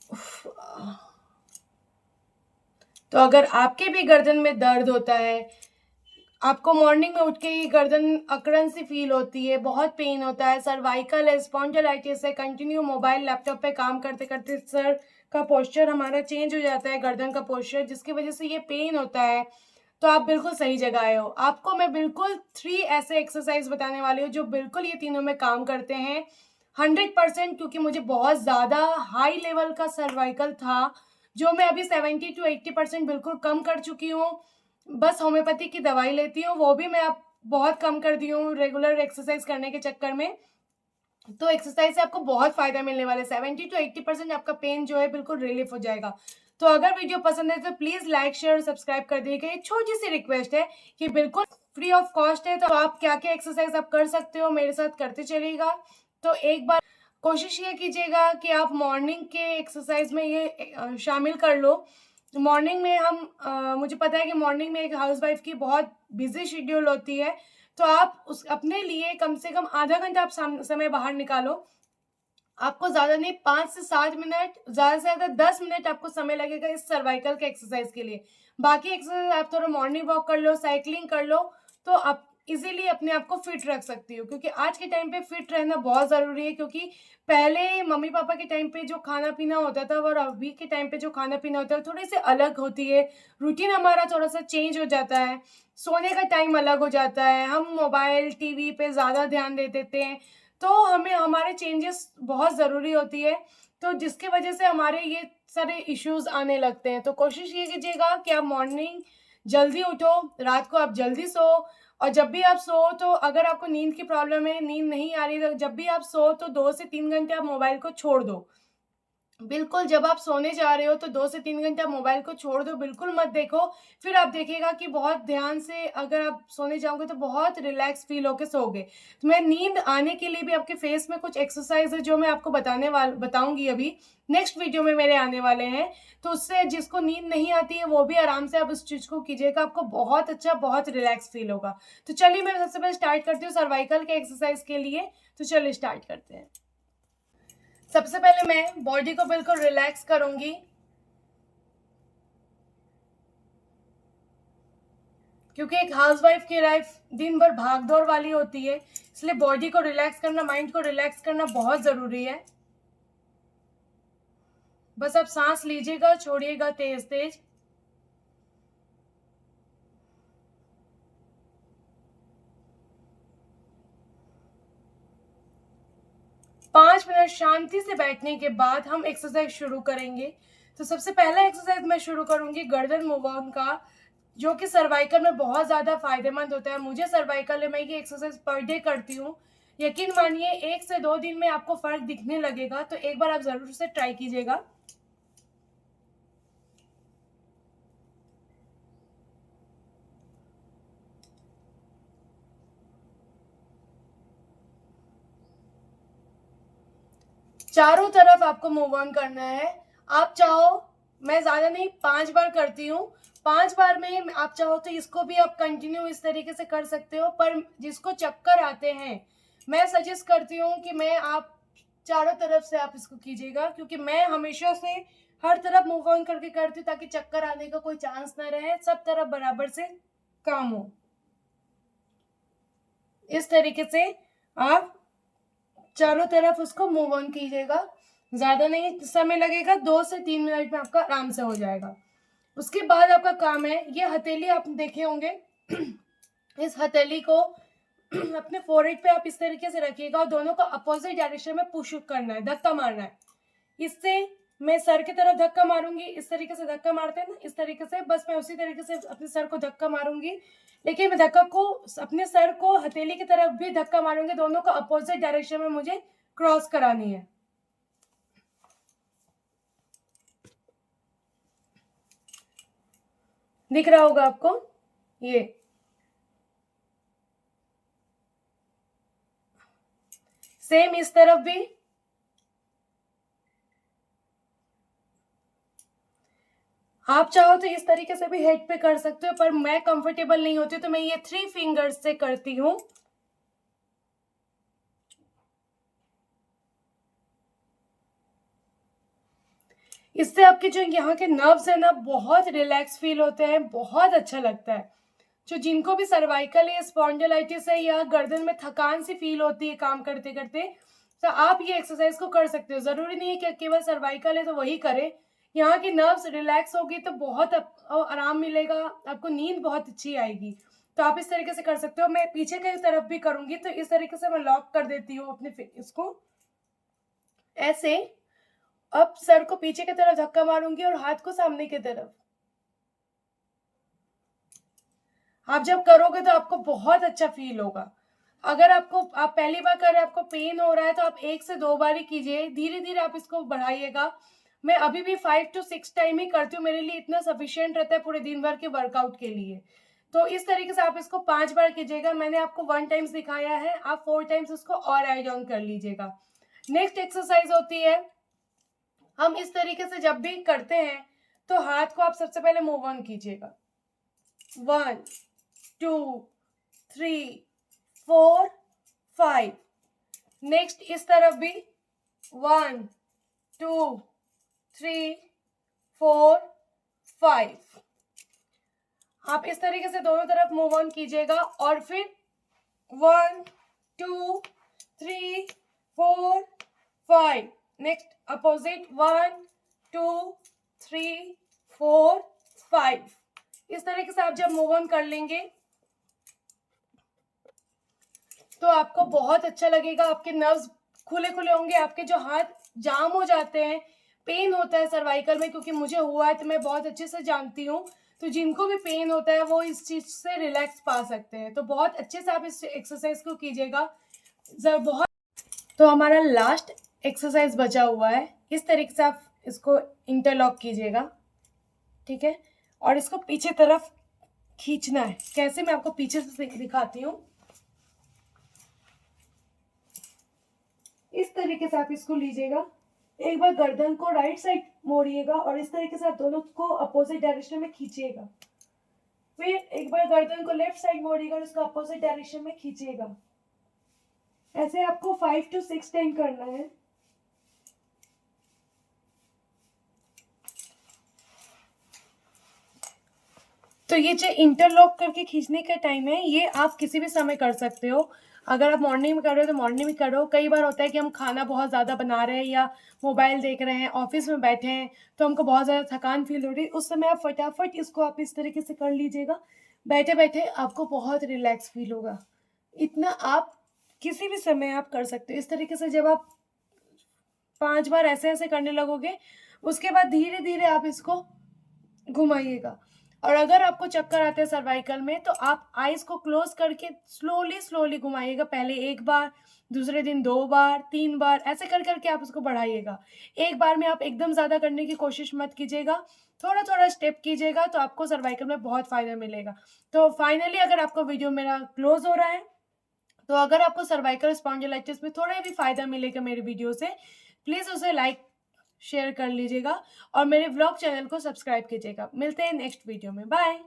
उफ, तो अगर आपके भी गर्दन में दर्द होता है, आपको मॉर्निंग में उठ के ही गर्दन अकड़न सी फील होती है, बहुत पेन होता है, सर्वाइकल है, स्पॉन्डिलाइटिस है, कंटिन्यू मोबाइल लैपटॉप पे काम करते करते सर का पोस्चर हमारा चेंज हो जाता है, गर्दन का पोस्चर, जिसकी वजह से ये पेन होता है, तो आप बिल्कुल सही जगह आए हो। आपको मैं बिल्कुल 3 ऐसे एक्सरसाइज बताने वाली हूँ जो बिल्कुल ये तीनों में काम करते हैं 100%, क्योंकि मुझे बहुत ज़्यादा हाई लेवल का सर्वाइकल था, जो मैं अभी 70 टू 80% बिल्कुल कम कर चुकी हूँ। बस होम्योपैथी की दवाई लेती हूँ, वो भी मैं अब बहुत कम कर दी हूँ रेगुलर एक्सरसाइज करने के चक्कर में। तो एक्सरसाइज से आपको बहुत फ़ायदा मिलने वाला है, 70 टू 80% आपका पेन जो है बिल्कुल रिलीफ हो जाएगा। तो अगर वीडियो पसंद है तो प्लीज़ लाइक, शेयर और सब्सक्राइब कर दीजिएगा। एक छोटी-सी रिक्वेस्ट है कि बिल्कुल फ्री ऑफ कॉस्ट है, तो आप क्या-क्या एक्सरसाइज आप कर सकते हो, मेरे साथ करते चलिएगा। तो एक बार कोशिश ये कीजिएगा कि आप मॉर्निंग के एक्सरसाइज में ये शामिल कर लो। मॉर्निंग में मुझे पता है कि मॉर्निंग में एक हाउसवाइफ की बहुत बिज़ी शेड्यूल होती है, तो आप उस अपने लिए कम से कम आधा घंटा आप समय बाहर निकालो। आपको ज़्यादा नहीं 5 से 7 मिनट, ज़्यादा से ज़्यादा 10 मिनट आपको समय लगेगा इस सर्वाइकल के एक्सरसाइज के लिए। बाकी एक्सरसाइज आप थोड़ा मॉर्निंग वॉक कर लो, साइक्लिंग कर लो, तो आप इज़िली अपने आप को फिट रख सकती हो, क्योंकि आज के टाइम पे फिट रहना बहुत ज़रूरी है, क्योंकि पहले मम्मी-पापा के टाइम पे जो खाना-पीना होता था और अभी के टाइम पे जो खाना-पीना होता है, थोड़ी-सी अलग होती है। रूटीन हमारा थोड़ा-सा चेंज हो जाता है, सोने का टाइम अलग हो जाता है, हम मोबाइल, टीवी पे ज़्यादा ध्यान दे देते हैं, तो हमें हमारे चेंजेस बहुत ज़रूरी होती है, तो जिसकी वजह से हमारे ये सारे इश्यूज़ आने लगते हैं। तो कोशिश ये कीजिएगा कि आप मॉर्निंग जल्दी उठो, रात को आप जल्दी सो, और जब भी आप सो तो अगर आपको नींद की प्रॉब्लम है, नींद नहीं आ रही, तो जब भी आप सो तो 2 से 3 घंटे आप मोबाइल को छोड़ दो। बिल्कुल, जब आप सोने जा रहे हो तो 2 से 3 घंटे आप मोबाइल को छोड़ दो, बिल्कुल मत देखो। फिर आप देखिएगा कि बहुत ध्यान से अगर आप सोने जाओगे तो बहुत रिलैक्स फ़ील होके सोओगे। तो मैं नींद आने के लिए भी आपके फेस में कुछ एक्सरसाइज़ है जो मैं आपको बताऊँगी अभी, नेक्स्ट वीडियो में मेरे आने वाले हैं। तो उससे जिसको नींद नहीं आती है वो भी आराम से आप उस चीज़ को कीजिएगा, आपको बहुत अच्छा, बहुत रिलैक्स फ़ील होगा। तो चलिए मैं सबसे पहले स्टार्ट करती हूँ सर्वाइकल के एक्सरसाइज़ के लिए, तो चलिए स्टार्ट करते हैं। सबसे पहले मैं बॉडी को बिल्कुल रिलैक्स करूंगी, क्योंकि एक हाउसवाइफ की लाइफ दिन भर भागदौड़ वाली होती है, इसलिए बॉडी को रिलैक्स करना, माइंड को रिलैक्स करना बहुत ज़रूरी है। बस आप सांस लीजिएगा, छोड़िएगा तेज तेज। पाँच मिनट शांति से बैठने के बाद हम एक्सरसाइज शुरू करेंगे। तो सबसे पहला एक्सरसाइज मैं शुरू करूंगी गर्दन मूव ऑन का, जो कि सर्वाइकल में बहुत ज़्यादा फायदेमंद होता है। मुझे सर्वाइकल है, मैं ये एक्सरसाइज पर डे करती हूँ। यकीन मानिए 1 से 2 दिन में आपको फ़र्क दिखने लगेगा, तो एक बार आप ज़रूर से ट्राई कीजिएगा। चारों तरफ आपको मूव ऑन करना है। आप चाहो, मैं ज़्यादा नहीं 5 बार करती हूँ, 5 बार में आप चाहो तो इसको भी आप कंटिन्यू इस तरीके से कर सकते हो, पर जिसको चक्कर आते हैं, मैं सजेस्ट करती हूँ कि मैं आप चारों तरफ से आप इसको कीजिएगा, क्योंकि मैं हमेशा से हर तरफ मूव ऑन करके करती हूँ ताकि चक्कर आने का कोई चांस ना रहे, सब तरफ बराबर से काम हो। इस तरीके से आप चारों तरफ उसको मूव ऑन कीजिएगा। ज़्यादा नहीं समय लगेगा, 2 से 3 मिनट में आपका आराम से हो जाएगा। उसके बाद आपका काम है, ये हथेली आप देखे होंगे, इस हथेली को अपने फोरहेड पे आप इस तरीके से रखिएगा और दोनों को अपोजिट डायरेक्शन में पुश करना है, धक्का मारना है। इससे मैं सर की तरफ धक्का मारूंगी, इस तरीके से धक्का मारते हैं ना, इस तरीके से, बस मैं उसी तरीके से अपने सर को धक्का मारूंगी, लेकिन मैं धक्का को अपने सर को हथेली की तरफ भी धक्का मारूंगी, दोनों को अपोजिट डायरेक्शन में मुझे क्रॉस करानी है। दिख रहा होगा आपको ये। सेम इस तरफ भी। आप चाहो तो इस तरीके से भी हेड पे कर सकते हो, पर मैं कंफर्टेबल नहीं होती तो मैं ये 3 फिंगर्स से करती हूँ। इससे आपके जो यहाँ के नर्व्स है ना बहुत रिलैक्स फील होते हैं, बहुत अच्छा लगता है। जो जिनको भी सर्वाइकल या स्पॉन्डिलाइटिस है या गर्दन में थकान सी फील होती है काम करते करते, तो आप ये एक्सरसाइज को कर सकते हो। ज़रूरी नहीं है कि केवल सर्वाइकल है तो वही करें। यहाँ की नर्व्स रिलैक्स होगी तो बहुत आराम मिलेगा, आपको नींद बहुत अच्छी आएगी। तो आप इस तरीके से कर सकते हो। मैं पीछे की तरफ भी करूँगी तो इस तरीके से मैं लॉक कर देती हूँ अपने इसको ऐसे। अब सर को पीछे की तरफ धक्का मारूंगी और हाथ को सामने की तरफ। आप जब करोगे तो आपको बहुत अच्छा फील होगा। अगर आप पहली बार कर रहे हैं, आपको पेन हो रहा है, तो आप 1 से 2 बार ही कीजिए, धीरे धीरे आप इसको बढ़ाइएगा। मैं अभी भी 5 to 6 टाइम ही करती हूँ, मेरे लिए इतना सफिशियंट रहता है पूरे दिन भर के वर्कआउट के लिए। तो इस तरीके से आप इसको 5 बार कीजिएगा। मैंने आपको 1 टाइम्स दिखाया है, आप 4 टाइम्स उसको और ऐड ऑन कर लीजिएगा। नेक्स्ट एक्सरसाइज होती है, हम इस तरीके से जब भी करते हैं तो हाथ को आप सबसे पहले मूव ऑन कीजिएगा। 1 2 3 4 5। नेक्स्ट इस तरफ भी 1 2 3 4 5। आप इस तरीके से दोनों तरफ मूव ऑन कीजिएगा और फिर 1 2 3 4 5। Next opposite 1 2 3 4 5। इस तरीके से आप जब मूव ऑन कर लेंगे तो आपको बहुत अच्छा लगेगा। आपके नर्व्स खुले खुले होंगे, आपके जो हाथ जाम हो जाते हैं, पेन होता है सर्वाइकल में, क्योंकि मुझे हुआ है तो मैं बहुत अच्छे से जानती हूँ। तो जिनको भी पेन होता है वो इस चीज से रिलैक्स पा सकते हैं। तो बहुत अच्छे से आप इस एक्सरसाइज को कीजिएगा। बहुत तो हमारा लास्ट एक्सरसाइज बचा हुआ है। इस तरीके से आप इसको इंटरलॉक कीजिएगा, ठीक है, और इसको पीछे तरफ खींचना है। कैसे, मैं आपको पीछे से दिखाती हूँ। इस तरीके से आप इसको लीजिएगा, एक बार गर्दन को राइट साइड मोड़िएगा और इस तरीके से आप दोनों को अपोजिट डायरेक्शन में खींचिएगा। फिर एक बार गर्दन को लेफ्ट साइड मोड़िएगा और इसको अपोजिट डायरेक्शन में खींचिएगा। ऐसे आपको 5 to 6 टाइम करना है। तो ये जो इंटरलॉक करके खींचने का टाइम है, ये आप किसी भी समय कर सकते हो। अगर आप मॉर्निंग में कर रहे हो तो मॉर्निंग में करो। कई बार होता है कि हम खाना बहुत ज़्यादा बना रहे हैं या मोबाइल देख रहे हैं, ऑफिस में बैठे हैं, तो हमको बहुत ज़्यादा थकान फील हो रही है, उस समय आप फटाफट इसको आप इस तरीके से कर लीजिएगा। बैठे बैठे आपको बहुत रिलैक्स फील होगा। इतना आप किसी भी समय आप कर सकते हो। इस तरीके से जब आप 5 बार ऐसे ऐसे करने लगोगे, उसके बाद धीरे धीरे आप इसको घुमाइएगा। और अगर आपको चक्कर आते हैं सर्वाइकल में तो आप आईज को क्लोज करके स्लोली स्लोली घुमाइएगा। पहले 1 बार, दूसरे दिन 2 बार, 3 बार, ऐसे कर करके आप उसको बढ़ाइएगा। एक बार में आप एकदम ज़्यादा करने की कोशिश मत कीजिएगा, थोड़ा थोड़ा स्टेप कीजिएगा, तो आपको सर्वाइकल में बहुत फ़ायदा मिलेगा। तो फाइनली अगर आपको वीडियो मेरा क्लोज हो रहा है, तो अगर आपको सर्वाइकल स्पॉन्डिलाइटिस में थोड़ा भी फ़ायदा मिलेगा मेरे वीडियो से, प्लीज़ उसे लाइक शेयर कर लीजिएगा और मेरे व्लॉग चैनल को सब्सक्राइब कीजिएगा। मिलते हैं नेक्स्ट वीडियो में। बाय।